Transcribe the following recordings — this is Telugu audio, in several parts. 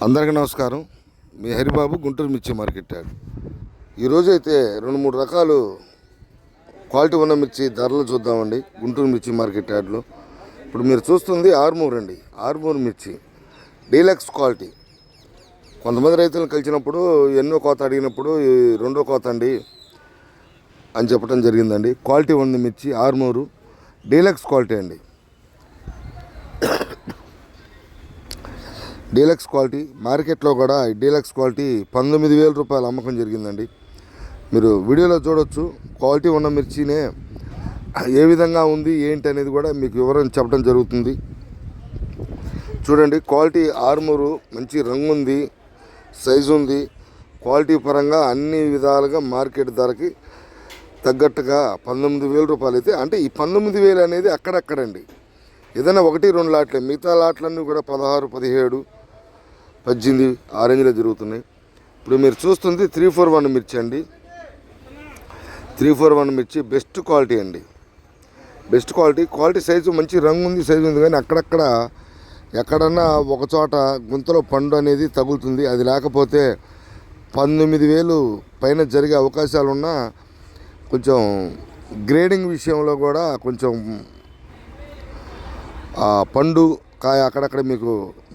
అందరికీ నమస్కారం. మీ హరిబాబు, గుంటూరు మిర్చి మార్కెట్ యార్డ్. ఈరోజు అయితే 2-3 రకాలు క్వాలిటీ ఉన్న మిర్చి ధరలు చూద్దామండి గుంటూరు మిర్చి మార్కెట్ యార్డ్లో. ఇప్పుడు మీరు చూస్తుంది ఆర్మూర్ అండి. ఆర్మూర్ మిర్చి డీలక్స్ క్వాలిటీ. కొంతమంది రైతులను కలిసినప్పుడు ఎన్నో కోత అడిగినప్పుడు రెండో కోత అండి అని చెప్పడం జరిగిందండి. క్వాలిటీ ఉంది మిర్చి ఆర్మూరు డీలక్స్ క్వాలిటీ అండి. డీలక్స్ క్వాలిటీ మార్కెట్లో కూడా డీలక్స్ క్వాలిటీ 19,000 రూపాయలు అమ్మకం జరిగిందండి. మీరు వీడియోలో చూడొచ్చు. క్వాలిటీ ఉన్న మిర్చినే ఏ విధంగా ఉంది ఏంటి అనేది కూడా మీకు వివరం చెప్పడం జరుగుతుంది. చూడండి, క్వాలిటీ ఆర్మూరు మంచి రంగు ఉంది, సైజు ఉంది. క్వాలిటీ పరంగా అన్ని విధాలుగా మార్కెట్ ధరకి తగ్గట్టుగా 19,000 రూపాయలు అయితే, అంటే ఈ 19,000 అనేది అక్కడక్కడండి. ఏదైనా 1-2 లాట్లే, మిగతా లాట్లన్నీ కూడా 16, 17, 18 ఆ రేంజ్లో జరుగుతున్నాయి. ఇప్పుడు మీరు చూస్తుంది 341 మిర్చి అండి. 341 మిర్చి బెస్ట్ క్వాలిటీ అండి. బెస్ట్ క్వాలిటీ సైజు మంచి రంగు ఉంది, సైజు ఉంది. కానీ అక్కడక్కడ ఎక్కడన్నా ఒక చోట గుంతలో పండు అనేది తగులుతుంది. అది లేకపోతే 19,000 పైన జరిగే అవకాశాలు ఉన్నా కొంచెం గ్రేడింగ్ విషయంలో కూడా కొంచెం పండు కాయ అక్కడక్కడ మీకు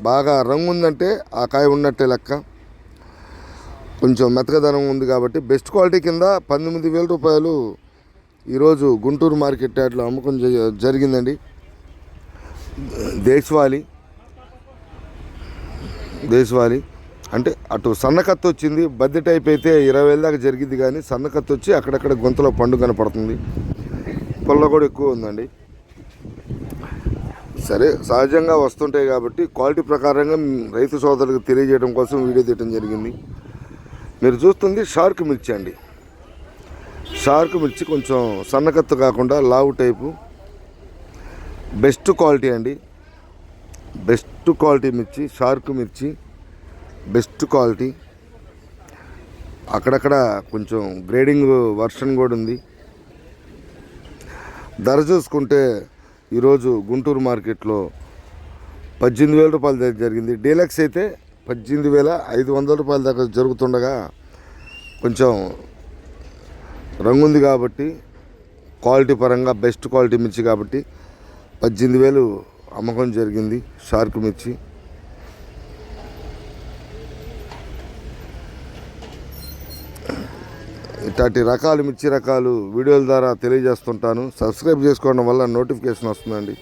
బాగా రంగు ఉందంటే ఆ కాయ ఉన్నట్టే లెక్క. కొంచెం మెతకదనం ఉంది కాబట్టి బెస్ట్ క్వాలిటీ కింద 19,000 రూపాయలు ఈరోజు గుంటూరు మార్కెట్ యార్డ్లో అమ్మకం జరిగిందండి. దేశవాళీ అంటే అటు సన్నకత్తి వచ్చింది. బద్దె టైప్ అయితే 20,000 దాకా జరిగింది. కానీ సన్నకత్తి వచ్చి అక్కడక్కడ గొంతులో పండు కనపడుతుంది. పొల్ల కూడా ఎక్కువ ఉందండి. సరే, సహజంగా వస్తుంటాయి కాబట్టి క్వాలిటీ ప్రకారంగా రైతు సోదరులకు తెలియజేయడం కోసం వీడియో తీయడం జరిగింది. మీరు చూస్తుంది షార్క్ మిర్చి అండి. షార్క్ మిర్చి కొంచెం సన్నకత్తు కాకుండా లావు టైపు బెస్ట్ క్వాలిటీ అండి. బెస్ట్ క్వాలిటీ మిర్చి షార్క్ మిర్చి బెస్ట్ క్వాలిటీ. అక్కడక్కడ కొంచెం గ్రేడింగ్ వర్షన్ కూడా ఉంది. ధర చూసుకుంటే ఈరోజు గుంటూరు మార్కెట్లో 18,000 రూపాయల దగ్గర జరిగింది. డీలక్స్ అయితే 18,500 రూపాయల దాకా జరుగుతుండగా కొంచెం రంగుంది కాబట్టి క్వాలిటీ పరంగా బెస్ట్ క్వాలిటీ మిర్చి కాబట్టి 18,000 అమ్మకం జరిగింది షార్క్ మిర్చి. ఇట్లాంటి రకాలు మిర్చి రకాలు వీడియోల ద్వారా తెలియజేస్తుంటాను. సబ్స్క్రైబ్ చేసుకోవడం వల్ల నోటిఫికేషన్ వస్తుందండి.